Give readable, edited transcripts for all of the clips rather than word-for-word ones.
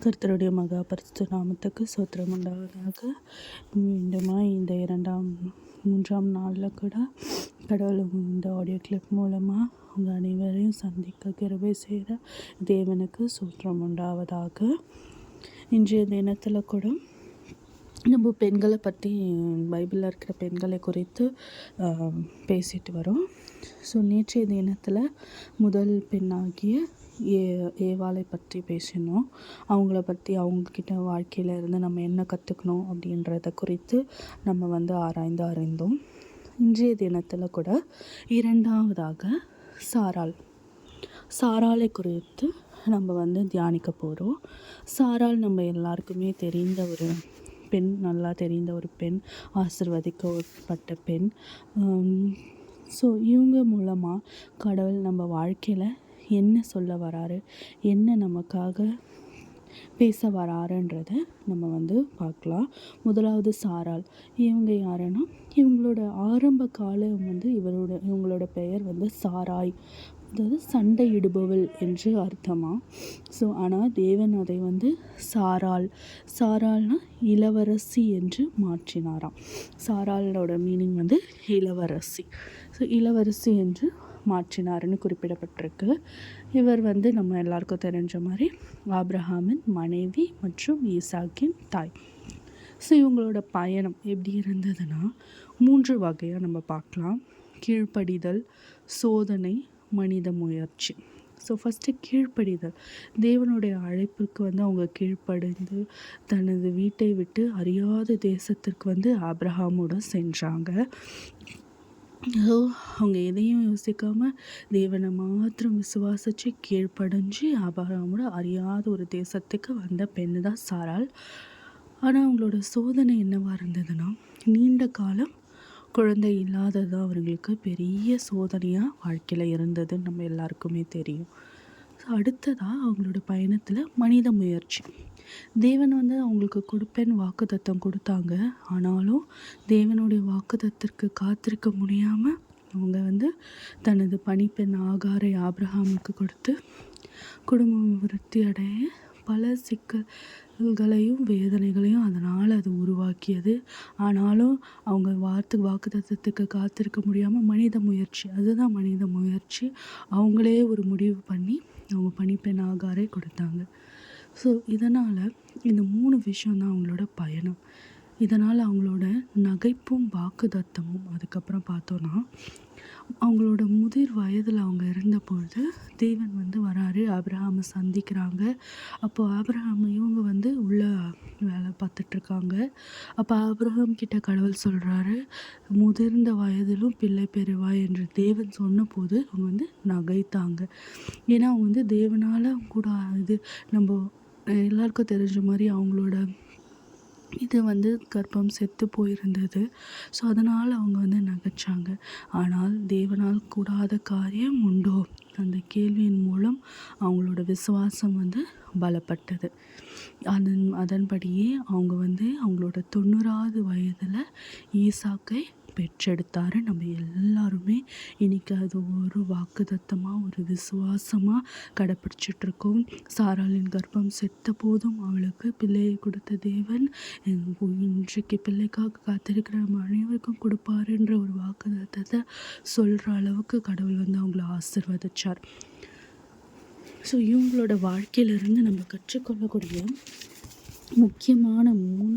கர்த்தருடைய மகா பரிசுத்த நாமத்துக்கு சோத்திரம் உண்டாவதாக. மீண்டுமாய் இந்த 3ஆம் நாளில் கூட கடவுள் இந்த ஆடியோ கிளிப் மூலமாக உங்கள் அனைவரையும் சந்திக்க கிருபை செய்கிற தேவனுக்கு சோத்திரம் உண்டாவதாக. இன்றைய தினத்தில் கூட நம்ம பெண்களை பற்றி, பைபிளில் இருக்கிற பெண்களை குறித்து பேசிட்டு வரோம். ஸோ நேற்றைய தினத்தில் முதல் பெண்ணாகிய ஏவாளை பற்றி பேசினோம். அவங்கள பற்றி, அவங்கக்கிட்ட வாழ்க்கையில் இருந்து நம்ம என்ன கற்றுக்கணும் அப்படின்றத குறித்து நம்ம அறிந்தோம். இன்றைய தினத்தில் கூட இரண்டாவதாக சாராளை குறித்து நம்ம தியானிக்க போகிறோம். சாராள் நம்ம எல்லாருக்குமே தெரிந்த ஒரு பெண், நல்லா தெரிந்த ஒரு பெண், ஆசீர்வதிக்கப்பட்ட பெண். ஸோ இவங்க மூலமாக கடவுள் நம்ம வாழ்க்கையில் என்ன சொல்ல வராரு, என்ன நமக்காக பேச வராருன்றதை நம்ம பார்க்கலாம். முதலாவது சாராள். இவங்க யாருன்னா, இவங்களோட ஆரம்ப காலம் இவங்களோட பெயர் சாராய், அதாவது சண்டையிடுபவள் என்று அர்த்தமா. ஸோ ஆனால் தேவன் அதை சாராள்னா இளவரசி என்று மாற்றினாராம். சாராளோட மீனிங் இளவரசி. ஸோ இளவரசி என்று மாற்றினார்னு குறிப்பிடப்பட்டிருக்கு. இவர் நம்ம எல்லாருக்கும் தெரிஞ்ச மாதிரி ஆபிரகாமின் மனைவி மற்றும் ஈசாக்கின் தாய். ஸோ இவங்களோட பயணம் எப்படி இருந்ததுன்னா 3 வகையாக நம்ம பார்க்கலாம். கீழ்ப்படிதல், சோதனை, மனித முயற்சி. ஸோ ஃபஸ்ட்டு கீழ்ப்படிதல். தேவனுடைய அழைப்புக்கு அவங்க கீழ்ப்படிந்து தனது வீட்டை விட்டு அறியாத தேசத்திற்கு ஆபிரகாமோடு சென்றாங்க. அவங்க எதையும் யோசிக்காமல் தேவனை மாத்திரம் விசுவாசித்து கீழ்ப்படிஞ்சு ஆபிரகாமோட அறியாத ஒரு தேசத்துக்கு வந்த பெண்ணு தான் சாராள். ஆனால் அவங்களோட சோதனை என்னவாக இருந்ததுன்னா, நீண்ட காலம் குழந்தை இல்லாதது அவங்களுக்கு பெரிய சோதனையாக வாழ்க்கையில் இருந்ததுன்னு நம்ம எல்லாருக்குமே தெரியும். அடுத்ததாக அவங்களோட பயணத்தில் மனித முயற்சி. தேவன் அவங்களுக்கு கொடுப்பேன்னு வாக்குத்தத்தம் கொடுத்தாங்க. ஆனாலும் தேவனுடைய வாக்குத்தத்திற்கு காத்திருக்க முடியாமல் அவங்க தனது பணிப்பெண் ஆகாரை ஆபிரகாமுக்கு கொடுத்து குடும்பம் விருத்தி அடைய பல சிக்கல்களையும் வேதனைகளையும் அதனால் அது உருவாக்கியது. ஆனாலும் அவங்க வாக்குத்தத்தத்துக்கு காத்திருக்க முடியாமல் மனித முயற்சி, அதுதான் மனித முயற்சி, அவங்களே ஒரு முடிவு பண்ணி அவங்க பணிப்பெண் ஆகாரை கொடுத்தாங்க. ஸோ இதனால் இந்த 3 விஷயந்தான் அவங்களோட பயணம். இதனால் அவங்களோட நகைப்பும் வாக்குத்தத்தமும். அதுக்கப்புறம் பார்த்தோன்னா, அவங்களோட முதிர் வயதில் அவங்க இருந்தபொழுது தேவன் வராரு, ஆபிரகாமை சந்திக்கிறாங்க. அப்போ ஆபிரகாம் இவங்க உள்ள வேலை பார்த்துட்ருக்காங்க. அப்போ ஆபிரகாம் கிட்ட கடவுள் சொல்கிறாரு, முதிர்ந்த வயதிலும் பிள்ளை பெறுவாய் என்று தேவன் சொன்னபோது அவங்க நகைத்தாங்க. ஏன்னா அவங்க தேவனால் கூட இது நம்ம எல்லாருக்கும் தெரிஞ்ச மாதிரி அவங்களோட இது கர்ப்பம் செத்து போயிருந்தது. ஸோ அதனால் அவங்க நகைச்சாங்க. ஆனால் தேவனால் கூடாத காரியம் உண்டோ? அந்த கேள்வியின் மூலம் அவங்களோட விசுவாசம் பலப்பட்டது. அதன்படியே அவங்க அவங்களோட 90வது வயதில் ஈசாக்கை பெற்றெடுத்தார். நம்ம எல்லாருமே இன்றைக்கி அது ஒரு வாக்குத்தத்தமாக, ஒரு விசுவாசமாக கடைப்பிடிச்சிட்ருக்கோம். சாராளின் கர்ப்பம் செத்த போதும் அவளுக்கு பிள்ளையை கொடுத்த தேவன் இன்றைக்கு பிள்ளைக்காக காத்திருக்கிற அனைவருக்கும் கொடுப்பாருன்ற ஒரு வாக்குத்தத்தத்தை சொல்கிற அளவுக்கு கடவுள் அவங்கள ஆசீர்வதிச்சார். ஸோ இவங்களோட வாழ்க்கையிலிருந்து நம்ம கற்றுக்கொள்ளக்கூடிய முக்கியமான 3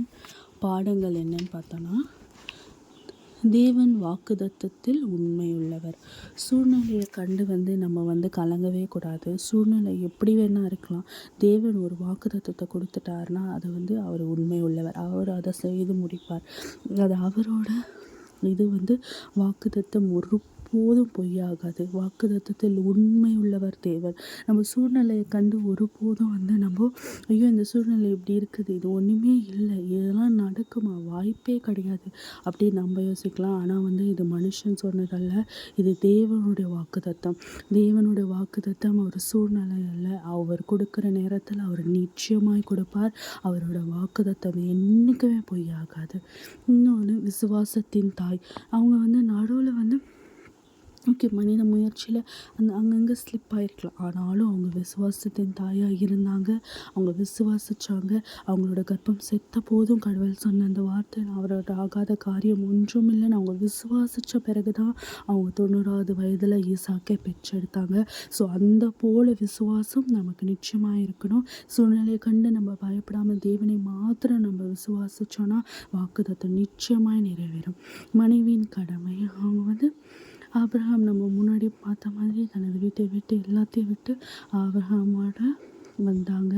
பாடங்கள் என்னன்னு பார்த்தோன்னா, தேவன் வாக்குத்தத்தத்தில் உண்மையுள்ளவர். சூழ்நிலையை கண்டு நம்ம கலங்கவே கூடாது. சூழ்நிலை எப்படி வேணால் இருக்கலாம். தேவன் ஒரு வாக்குத்தத்தத்தை கொடுத்துட்டாருன்னா அது அவர் உண்மை உள்ளவர். அவர் அதை செய்து முடிப்பார். அது அவரோட இது வாக்குத்தத்தம் ஒருபோதும் பொய்யாகாது. வாக்குத்தத்தத்தில் உண்மை உள்ளவர் தேவன். நம்ம சூழ்நிலையை கண்டு ஒருபோதும் நம்ம ஐயோ இந்த சூழ்நிலை இப்படி இருக்குது, இது ஒன்றுமே இல்லை, இதெல்லாம் நடக்குமா, வாய்ப்பே கிடையாது அப்படின்னு நம்ம யோசிக்கலாம். ஆனால் இது மனுஷன் சொன்னதல்ல, இது தேவனுடைய வாக்குத்தத்தம். தேவனுடைய வாக்குத்தத்தம் அவர் சூழ்நிலை அல்ல. அவர் கொடுக்குற நேரத்தில் அவர் நிச்சயமாய் கொடுப்பார். அவரோட வாக்குத்தத்தம் என்றைக்குமே பொய்யாகாது. இன்னொன்று விசுவாசத்தின் தாய். அவங்க நடுவில் ஓகே, மனித முயற்சியில் அங்கங்கே ஸ்லிப் ஆகிருக்கலாம். ஆனாலும் அவங்க விசுவாசத்தின் தாயாக இருந்தாங்க. அவங்க விசுவாசித்தாங்க. அவங்களோட கர்ப்பம் செத்த போதும் கடவுள் சொன்ன அந்த வார்த்தை, அவரோட ஆகாத காரியம் ஒன்றும் இல்லைன்னு அவங்க விசுவாசித்த பிறகு தான் அவங்க 90வது வயதில் ஈசாக்கை பெற்றெடுத்தாங்க. ஸோ அந்த போல விசுவாசம் நமக்கு நிச்சயமாக இருக்கணும். சூழ்நிலையை கண்டு நம்ம பயப்படாமல் தேவனை மாத்திரம் நம்ம விசுவாசித்தோன்னா வாக்குத்தத்தம் நிச்சயமாக நிறைவேறும். மனைவியின் கடமை, அவங்க ஆபிரகாம் நம்ம முன்னாடி பார்த்த மாதிரி தனது வீட்டை விட்டு எல்லாத்தையும் விட்டு ஆபிரகாமோட வந்தாங்க.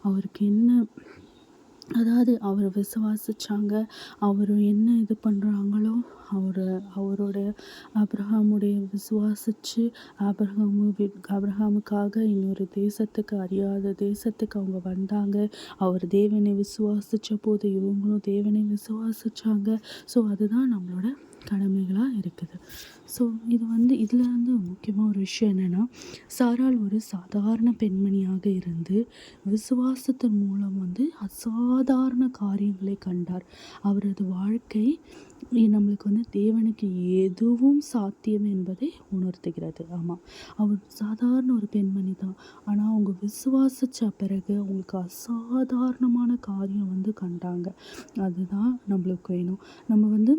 அவருக்கு என்ன, அதாவது அவர் விசுவாசித்தாங்க. அவர் என்ன இது பண்ணுறாங்களோ அவரோட ஆபிரகாமுடைய விசுவாசித்து ஆபிரகாமுக்காக இன்னொரு தேசத்துக்கு, அறியாத தேசத்துக்கு அவங்க வந்தாங்க. அவர் தேவனை விசுவாசித்த போது இவங்களும் தேவனை விசுவாசித்தாங்க. ஸோ அதுதான் நம்மளோட கடமைகளாக இருக்குது. ஸோ இதில் முக்கியமாக ஒரு விஷயம் என்னென்னா, சாராள் ஒரு சாதாரண பெண்மணியாக இருந்து விசுவாசத்தின் மூலம் அசாதாரண காரியங்களை கண்டார். அவரது வாழ்க்கை நம்மளுக்கு தேவனுக்கு எதுவும் சாத்தியம் என்பதை உணர்த்துகிறது. ஆமாம், அவர் சாதாரண ஒரு பெண்மணி தான். ஆனால் அவங்க விசுவாசித்த பிறகு அவங்களுக்கு அசாதாரணமான காரியம் கண்டாங்க. அதுதான் நம்மளுக்கு வேணும். நம்ம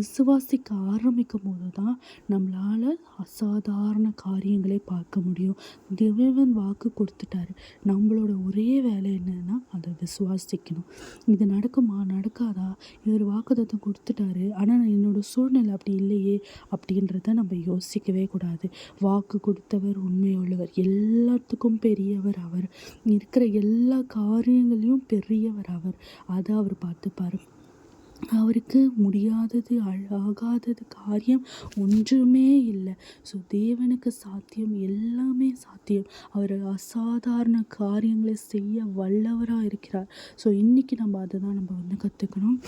விசுவாசிக்க ஆரம்பிக்கும் போது தான் நம்மளால் அசாதாரண காரியங்களை பார்க்க முடியும். தேவன் வாக்கு கொடுத்துட்டாரு. நம்மளோட ஒரே வேலை என்னன்னா அதை விசுவாசிக்கணும். இது நடக்குமா நடக்காதா, இவர் வாக்குத்தத்தம் கொடுத்துட்டாரு, ஆனால் என்னோட சூழ்நிலை அப்படி இல்லையே அப்படின்றத நம்ம யோசிக்கவே கூடாது. வாக்கு கொடுத்தவர் உண்மையுள்ளவர், எல்லாத்துக்கும் பெரியவர் அவர், இருக்கிற எல்லா காரியங்களையும் பெரியவர் அவர். அதை அவர் பார்த்துப்பாரு. அவருக்கு முடியாதது ஆகாதது காரியம் ஒன்றுமே இல்லை. ஸோ தேவனுக்கு சாத்தியம், எல்லாமே சாத்தியம். அவர் அசாதாரண காரியங்களை செய்ய வல்லவராக இருக்கிறார். ஸோ இன்றைக்கி நம்ம அதை தான் நம்ம கற்றுக்கணும்.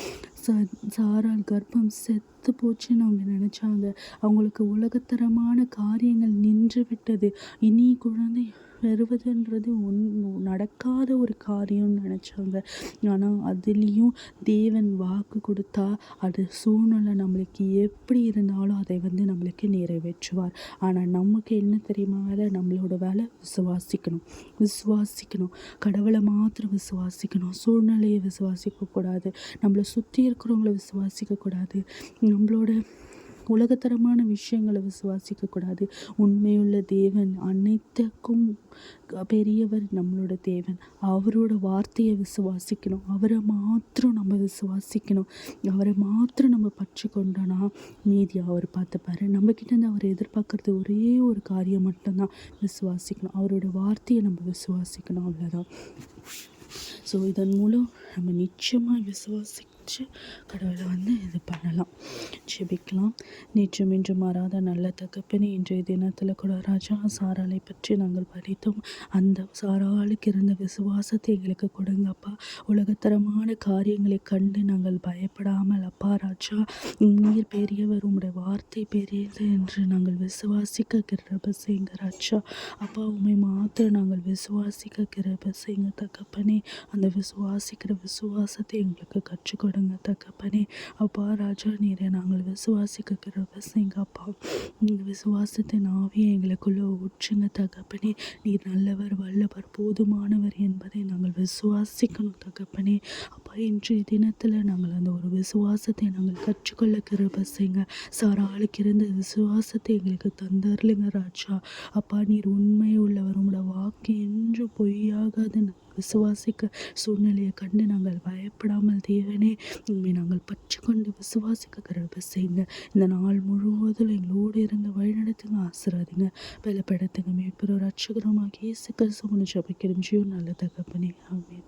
சாராள் கர்ப்பம் செத்து போச்சுன்னு அவங்க நினச்சாங்க. அவங்களுக்கு உலகத்தரமான காரியங்கள் நின்று விட்டது. இனி குழந்தை பெறுவதுன்றது நடக்காத ஒரு காரியம்னு நினச்சாங்க. ஆனால் அதுலேயும் தேவன் வாக்கு கொடுத்தா அது சூழ்நிலை நம்மளுக்கு எப்படி இருந்தாலும் அதை நம்மளுக்கு நிறைவேற்றுவார். ஆனால் நமக்கு என்ன தெரியுமா வேலை? நம்மளோட வேலை விசுவாசிக்கணும். கடவுளை மாத்திரம் விசுவாசிக்கணும். சூழ்நிலையை விசுவாசிக்கக்கூடாது. நம்மளை சுற்றி இருக்கிறவங்கள விசுவாசிக்கக்கூடாது. நம்மளோட உலகத்தரமான விஷயங்களை விசுவாசிக்கக்கூடாது. உண்மையுள்ள தேவன், அனைத்துக்கும் பெரியவர் நம்மளோட தேவன். அவரோட வார்த்தையை விசுவாசிக்கணும். அவரை மாத்திரம் நம்ம விசுவாசிக்கணும். அவரை மாத்திரம் நம்ம பற்றி கொண்டோன்னா மீதி அவர் பார்த்துப்பாரு. நம்மக்கிட்ட அவர் எதிர்பார்க்குறது ஒரே ஒரு காரியம் மட்டும்தான், விசுவாசிக்கணும். அவரோட வார்த்தையை நம்ம விசுவாசிக்கணும், அவ்வளோதான். ஸோ இதன் மூலம் நம்ம நிச்சயமாக விசுவாசிச்சு கடவுளை இது பண்ணலாம், ஜெபிக்கலாம். நேற்றும் இன்று மாறாத நல்ல தகப்பனே, இன்றைய தினத்தில் கூட ராஜா சாராளை பற்றி நாங்கள் படித்தோம். அந்த சாராளுக்கு இருந்த விசுவாசத்தை எங்களுக்கு கொடுங்கப்பா. உலகத்தரமான காரியங்களை கண்டு நாங்கள் பயப்படாமல் அப்பா ராஜா, நீர் பெரியவர், உம்முடைய வார்த்தை பெரியது என்று நாங்கள் விசுவாசிக்க கிருபை செய்யுங்க ராஜா. அப்பா, உம்மை மாத்திரம் நாங்கள் விசுவாசிக்க கிருபை செய்யுங்க தகப்பனே. அந்த விசுவாசிக்கிற விசுவாசத்தை எங்களுக்கு கற்றுக் கொடுங்க தகப்பனே. அப்பா ராஜா, நீரை நாங்கள் விசுவாசிக்க கிருபை செய்யுங்க அப்பா. விசுவாசத்தின் ஆவியை எங்களுக்குள்ள ஊற்றுங்க தகப்பனே. நீர் நல்லவர், வல்லவர், போதுமானவர் என்பதை நாங்கள் விசுவாசிக்கணும் தகப்பனே. அப்பா, இன்றைய தினத்தில் நாங்கள் அந்த ஒரு விசுவாசத்தை நாங்கள் கற்றுக்கொள்ள கிருபை செய்யுங்க. சாராளுக்கு இருந்த விசுவாசத்தை எங்களுக்கு தந்தரலுங்க ராஜா. அப்பா, நீர் உண்மை உள்ளவர், உங்களோட வாக்கு என்று பொய்யாகாது விசுவாசிக்க சூழ்நிலையை கண்டு நாங்கள் பயப்படாமல் தேவனே உண்மை நாங்கள் பற்றி கொண்டு விசுவாசிக்க கிருபை செய்யுங்க. இந்த நாள் முழுவதும் எங்களோடு இருங்க, வழிநடத்துங்க, ஆசீர்வதிங்க, பலப்படுத்துங்க. மீட்பர் ரட்சகருமாகிய இயேசு கிறிஸ்துவின் ஜெபிக்கிறோம் ஜீவன் நல்ல தகப்பனே, ஆமென்.